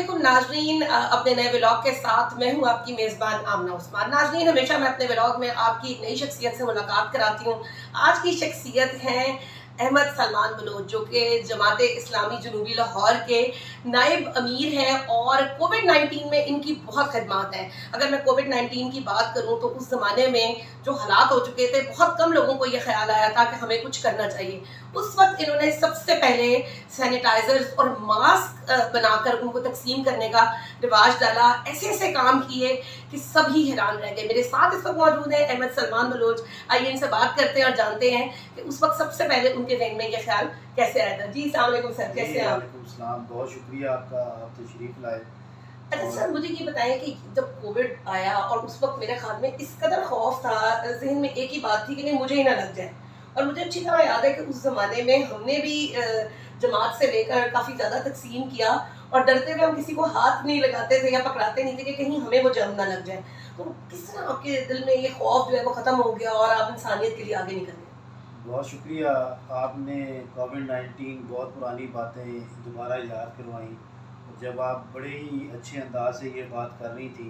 अस्सलामुअलैकुम नाजरीन, अपने नए व्लॉग के साथ मैं हूं आपकी मेज़बान आमना उस्मान। नाजरीन, हमेशा मैं अपने व्लॉग में आपकी एक नई शख्सियत से मुलाकात कराती हूं। आज की शख्सियत हैं अहमद सलमान बलोच, जो कि जमात इस्लामी जनूबी लाहौर के नायब अमीर हैं और कोविड-19 में इनकी बहुत खदमात है। अगर मैं कोविड-19 की बात करूं तो उस ज़माने में जो हालात हो चुके थे, बहुत कम लोगों को ये ख्याल आया था कि हमें कुछ करना चाहिए। उस वक्त इन्होंने सबसे पहले सैनिटाइजर्स और मास्क बनाकर उनको तकसीम करने का रिवाज डाला। ऐसे ऐसे काम किए कि सभी हैरान रह गए। मेरे साथ इस वक्त मौजूद है अहमद सलमान बलोच। आइए इनसे बात करते हैं और जानते हैं कि उस वक्त सबसे पहले उनके ज़हन में ये ख्याल कैसे आया था। जी अस्सलाम वालेकुम सर, कैसे हैं आप? वालेकुम सलाम, बहुत शुक्रिया आपका, आप तशरीफ़ लाए। अच्छा और सर, मुझे ये बताएं कि जब कोविड आया और उस वक्त मेरे ख्याल में इस कदर खौफ था, जहन में एक ही बात थी कि नहीं मुझे ही ना लग जाए। और मुझे अच्छी तरह याद है कि उस ज़माने में हमने भी जमात से लेकर काफ़ी ज़्यादा तकसीम किया और डरते हुए हम किसी को हाथ नहीं लगाते थे या पकड़ाते नहीं थे कि कहीं हमें वो जम ना लग जाए। तो किस तरह आपके दिल में ये खौफ जो है वो ख़त्म हो गया और आप इंसानियत के लिए आगे निकल गए? बहुत शुक्रिया, आपने कोविड-19 बहुत पुरानी बातें दोबारा याद करवाई। जब आप बड़े ही अच्छे अंदाज से ये बात कर रही थी,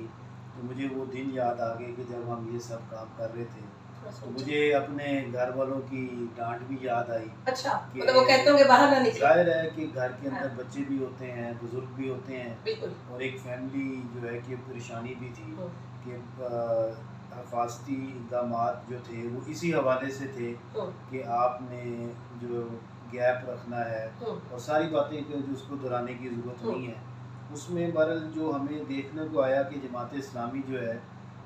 तो मुझे वो दिन याद आ गए कि जब हम ये सब काम कर रहे थे। थोड़ा तो सोचें। मुझे अपने घर वालों की डांट भी याद आई अच्छा, कि मतलब वो कहते होंगे बाहर ना निकले। जाहिर है कि घर के हाँ, अंदर बच्चे भी होते हैं, बुज़ुर्ग भी होते हैं, बिल्कुल। और एक फैमिली जो है कि परेशानी भी थी हम्म, कि हिफाजती इक़दामात जो थे वो इसी हवाले से थे हम्म, कि आपने जो गैप रखना है हम्म, और सारी बातें कि जो उसको दोहराने की ज़रूरत हम्म, नहीं है। उसमें बहरहाल जो हमें देखने को आया कि जमात इस्लामी जो है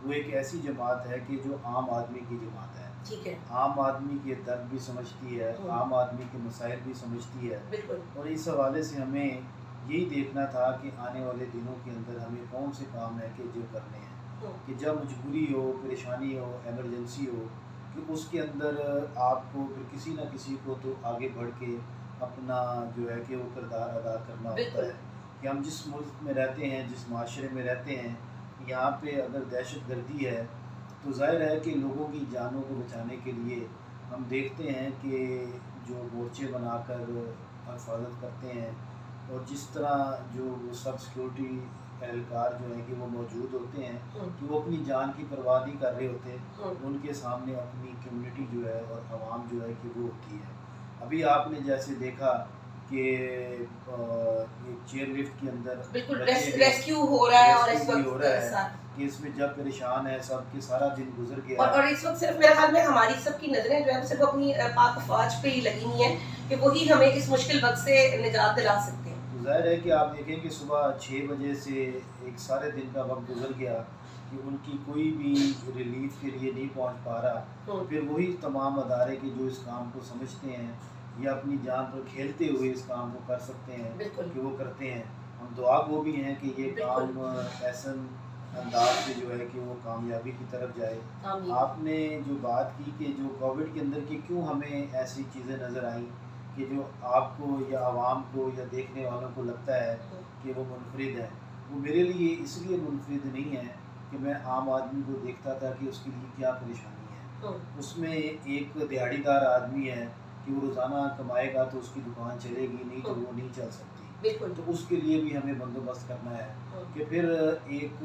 वो एक ऐसी जमात है कि जो आम आदमी की जमात है। ठीक है। आम आदमी के दर्द भी समझती है, हम्म, आम आदमी के मसाइल भी समझती है, बिल्कुल। और इस हवाले से हमें यही देखना था कि आने वाले दिनों के अंदर हमें कौन से काम है कि जो करने हैं, हम्म, कि जब मजबूरी हो, परेशानी हो, एमरजेंसी हो, कि उसके अंदर आपको फिर किसी न किसी को तो आगे बढ़ के अपना जो है कि वो किरदार अदा करना होता बिल्कुल। है। कि हम जिस मुल्क में रहते हैं, जिस माशरे में रहते हैं, यहाँ पे अगर दहशत गर्दी है तो ज़ाहिर है कि लोगों की जानों को बचाने के लिए हम देखते हैं कि जो मोर्चे बनाकर हिफाजत करते हैं, और जिस तरह जो वो सब सिक्योरिटी एहलकार जो हैं कि वो मौजूद होते हैं हम्म, कि वो अपनी जान की परवाह नहीं कर रहे होते, हम्म, उनके सामने अपनी कम्युनिटी जो है और आवाम जो है कि वो होती है। अभी आपने जैसे देखा कि एक चेयर लिफ्ट के अंदर बिल्कुल बच्चे भी रेस्क्यू हो रहा है और इस रेस्क्यू भी हो वक्त रहा है कि इसमें जब परेशान है सब कि सारा दिन गुजर गया है। और इस वक्त सिर्फ मेरे ख्याल में हमारी सबकी नजरें जो है सिर्फ अपनी पाक अफवाज पे ही लगी हुई हैं कि वही हमें इस मुश्किल वक्त से निजात दिला सकते हैं। तो ज़ाहिर है कि आप देखें कि सुबह 6 बजे से एक सारे दिन का वक्त गुजर गया कि उनकी कोई भी रिलीफ के लिए नहीं पहुंच पा रहा। तो हम्म, फिर वही तमाम अदारे कि जो इस काम को समझते हैं या अपनी जान पर खेलते हुए इस काम को कर सकते हैं बिल्कुल। कि वो करते हैं। हम दुआ गो भी हैं कि ये बिल्कुल। काम ऐसा अंदाज से जो है कि वो कामयाबी की तरफ जाए। आमीन। आपने जो बात की कि जो कोविड के अंदर की क्यों हमें ऐसी चीज़ें नज़र आई कि जो आपको या आवाम को या देखने वालों को लगता है हम्म, कि वो मुनफरिद है, वो मेरे लिए इसलिए मुनफरिद नहीं है कि मैं आम आदमी को देखता था कि उसके लिए क्या परेशानी है। हम्म, उसमें एक दिहाड़ीदार आदमी है कि वो रोज़ाना कमाएगा तो उसकी दुकान चलेगी, नहीं तो हम्म, वो नहीं चल सकती। बिल्कुल। तो उसके लिए भी हमें बंदोबस्त करना है हम्म, कि फिर एक,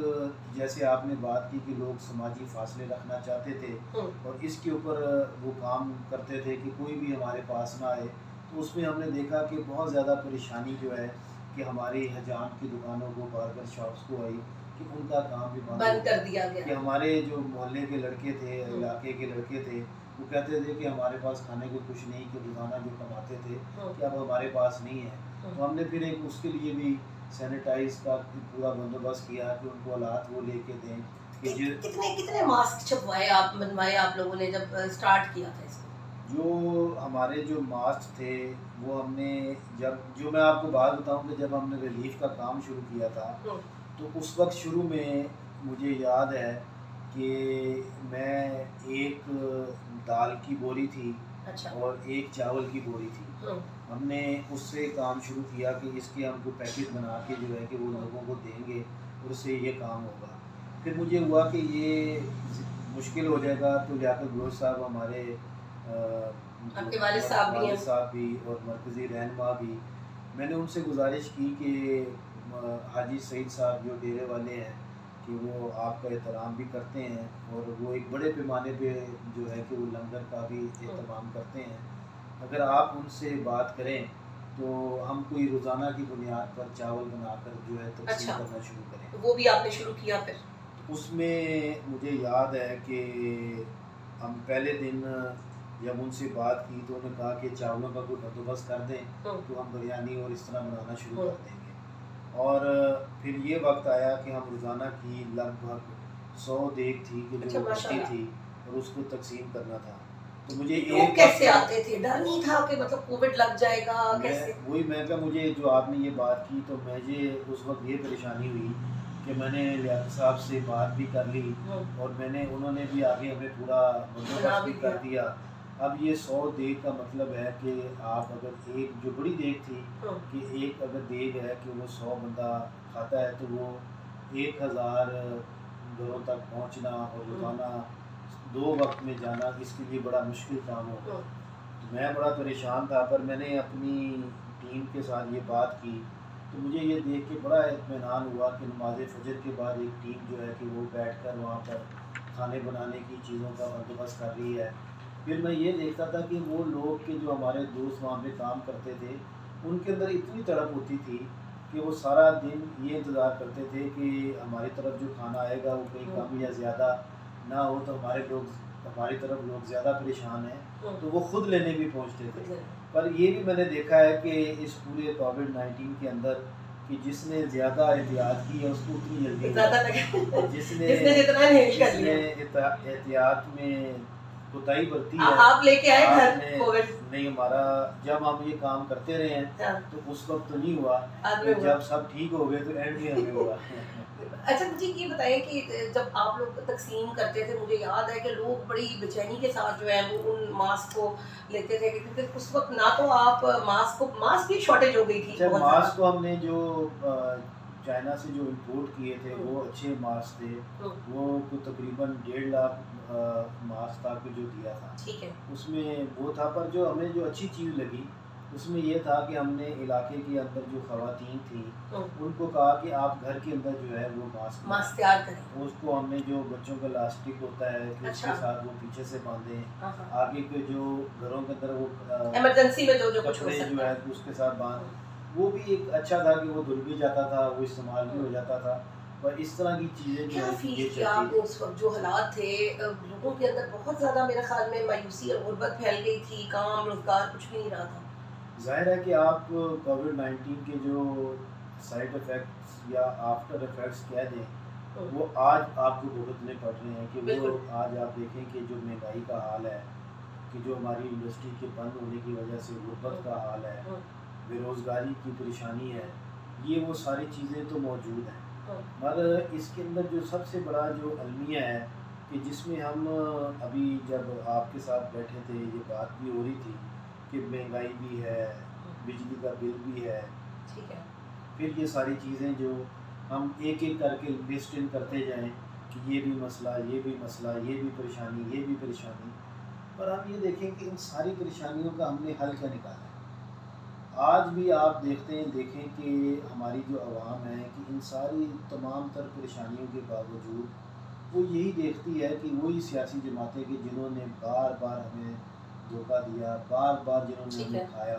जैसे आपने बात की कि लोग समाजी फासले रखना चाहते थे हम्म, और इसके ऊपर वो काम करते थे कि कोई भी हमारे पास ना आए। तो उसमें हमने देखा कि बहुत ज़्यादा परेशानी जो है कि हमारी हजाम की दुकानों को, बार्बर शॉप्स को आई कि उनका काम भी बंद हो बंद गया। कर दिया कि गया। हमारे जो मोहल्ले के लड़के थे, हम्म, इलाके के लड़के थे, वो कहते थे कि हमारे पास खाने को कुछ नहीं, कि रोज़ाना जो कमाते थे हम्म, कि अब हमारे पास नहीं है। हम्म। तो हमने फिर एक उसके लिए भी सैनिटाइज का पूरा बंदोबस्त किया कि उनको हालात वो लेके दें कि जो कितने कितने मास्क छपवाए आप बनवाए आप लोगों ने जब स्टार्ट किया था इसको? जो हमारे जो मास्क थे वो हमने, जब जो मैं आपको बात बताऊं कि जब हमने रिलीफ का काम शुरू किया था हम्म, तो उस वक्त शुरू में मुझे याद है कि मैं एक दाल की बोरी थी अच्छा। और एक चावल की बोरी थी। हम्म, हमने उससे काम शुरू किया कि इसके हमको पैकेट बना के जो है कि वो हम्म, लोगों को देंगे और उससे ये काम होगा। फिर मुझे हुआ कि ये मुश्किल हो जाएगा, तो लियाकत बलोच साहब हमारे जो आपके वालिद साहब भी वालिद हैं। साहब भी और मरकज़ी रहनुमा भी, मैंने उनसे गुजारिश की कि हाजी सईद साहब जो डेरे वाले हैं कि वो आपका एहतराम भी करते हैं और वो एक बड़े पैमाने पे जो है कि वो लंगर का भी एहतमाम करते हैं। अगर आप उनसे बात करें तो हम कोई रोज़ाना की बुनियाद पर चावल बनाकर जो है तकसीम अच्छा, करना शुरू करें। तो वो भी आपने शुरू किया फिर? उसमें मुझे याद है कि हम पहले दिन जब उनसे बात की तो उन्होंने कहा कि चावलों का कोई बंदोबस्त कर दें तो हम बिरयानी और इस तरह बनाना शुरू कर देंगे। और फिर ये वक्त आया कि हम रोज़ाना की लगभग 100 देग थी कि अच्छा, जो बचती माशाल्लाह। थी और उसको तकसीम करना था। तो मुझे लोग एक कैसे वक्त आते थे? डर नहीं था कि मतलब कोविड लग जाएगा? कैसे? मैं क्या मुझे जो आपने ये बात की तो मुझे उस वक्त ये परेशानी हुई कि मैंने लियाकत साहब से बात भी कर ली और उन्होंने भी आगे हमें पूरा बना बंदोबस्त भी भी कर दिया। अब ये 100 देग का मतलब है कि आप अगर एक जो बड़ी देग थी कि एक अगर देग है कि वो 100 बंदा खाता है तो वो 1000 घरों तक पहुंचना और रोज़ाना 2 वक्त में जाना इसके लिए बड़ा मुश्किल काम होगा। तो मैं बड़ा परेशान था पर मैंने अपनी टीम के साथ ये बात की तो मुझे ये देख के बड़ा इत्मीनान हुआ कि नमाज फ़जर के बाद एक टीम जो है कि वो बैठकर वहाँ पर खाने बनाने की चीज़ों का बंदोबस्त कर रही है। फिर मैं ये देखता था कि वो लोग के जो हमारे दोस्त वहाँ पे काम करते थे उनके अंदर इतनी तड़प होती थी कि वो सारा दिन ये इंतज़ार करते थे कि हमारी तरफ जो खाना आएगा वो कहीं कम या ज़्यादा ना हो तो हमारी तरफ लोग ज़्यादा परेशान हैं तो वो खुद लेने भी पहुँचते थे। पर ये भी मैंने देखा है कि इस पूरे कोविड-19 के अंदर कि जिसने ज़्यादा एहतियात की है उसको उतनी जल्दी ज़्यादा लगा। और जिसने जितना नहीं कर लिया। एहतियात में कोताही बरती है आप लेके आए घर आपने कोविड? नहीं हमारा जब हम ये काम करते रहे हैं हाँ, तो उस वक्त तो नहीं हुआ आदमी तो हुआ। जब सब ठीक हो गए तो एंड में हमें हुआ। अच्छा, मुझे ये बताइए कि जब आप लोग तकसीम करते थे, मुझे याद है कि लोग बड़ी बेचैनी के साथ जो है वो उन मास्क को लेते थे क्योंकि उस वक्त ना तो आप मास्क की शॉर्टेज हो गई थी जब बहुत मास्क ज़्यादा। को हमने जो चाइना से जो इंपोर्ट किए थे वो अच्छे मास्क थे वो को तकरीबन 1.5 लाख मास्क था कि जो दिया था ठीक है। उसमें वो था। पर जो हमें जो अच्छी चीज़ लगी उसमें ये था कि हमने इलाके के अंदर जो ख़वातीन थी उनको कहा कि आप घर के अंदर जो है वो मास्क मास्क तैयार करें। उसको हमने जो बच्चों का इलास्टिक होता है कि अच्छा। उसके साथ वो पीछे से बांधें हाँ, हाँ। आगे के जो घरों के अंदर वो इमरजेंसी में जो कुछ हो कपड़े जो सकता है है। उसके साथ बांध वो भी एक अच्छा था कि वो धुल भी जाता था वो इस्तेमाल भी हो जाता था। पर इस तरह की चीज़ें जो क्या है फील ये किया चलती आपने उस वक्त? जो हालात थे, लोगों के अंदर बहुत ज़्यादा मेरे ख्याल में मायूसी और गुर्बत फैल गई थी, काम रोजगार कुछ भी नहीं रहा था। ज़ाहिर है कि आप कोविड-19 के जो साइड इफ़ेक्ट्स या आफ्टर इफ़ेक्ट्स कह दें वो आज आपको भुगतने पड़ रहे हैं कि वो बिल्कुल। आज आप देखें कि जो महंगाई का हाल है कि जो हमारी इंडस्ट्री के बंद होने की वजह से गुर्बत का हाल है, बेरोज़गारी की परेशानी है, ये वो सारी चीज़ें तो मौजूद हैं। मगर इसके अंदर जो सबसे बड़ा जो अलमिया है कि जिसमें हम अभी जब आपके साथ बैठे थे ये बात भी हो रही थी कि महंगाई भी है, बिजली का बिल भी है, ठीक है। फिर ये सारी चीज़ें जो हम एक एक करके लिस्ट इन करते जाएं कि ये भी मसला, ये भी मसला, ये भी परेशानी, ये भी परेशानी। पर हम ये देखें कि इन सारी परेशानियों का हमने हल क्या निकाला है। आज भी आप देखें कि हमारी जो आवाम है कि इन सारी तमाम तर परेशानियों के बावजूद वो यही देखती है कि वही सियासी जमातें कि जिन्होंने बार बार हमें धोखा दिया, बार बार जिन्होंने ठीक हमें है। खाया,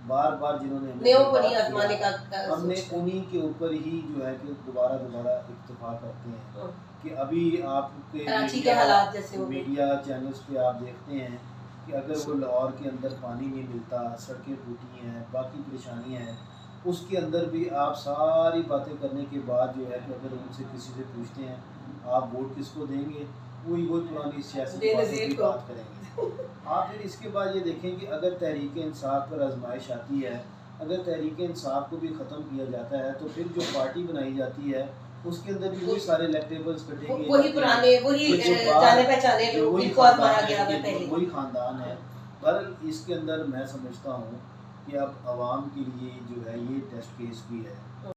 बार बार जिन्होंने हमें नेओ को नहीं बर्बाद आजमाने किया, का हमने सोचते हैं। उन्हीं के ऊपर ही जो है कि दोबारा इत्तेफाक करते हैं कि अभी आपके कराची के हालात जैसे हो गए। मीडिया चैनल्स पे आप देखते हैं कि अगर वो लाहौर के अंदर पानी नहीं मिलता, सड़कें टूटी हैं, बाकी परेशानियाँ हैं, उसके अंदर भी आप सारी बातें करने के बाद जो है कि अगर उनसे किसी से पूछते हैं आप वोट किसको देंगे, वही पुरानी सियासी बातों की बात करेंगे। आप फिर इसके बाद ये देखें कि अगर तहरीक इंसाफ पर आजमाइश आती है, अगर तहरीक इंसाफ को भी ख़त्म किया जाता है तो फिर जो पार्टी बनाई जाती है उसके अंदर भी वही सारे इलेक्टेबल्स कटेंगे, वही पुराने वही जाने पहचाने लोग जिनको आजमाया गया है पहले, वही ख़ानदान है। पर इसके अंदर मैं समझता हूँ कि अब आवाम के लिए जो है ये टेस्ट केस भी है।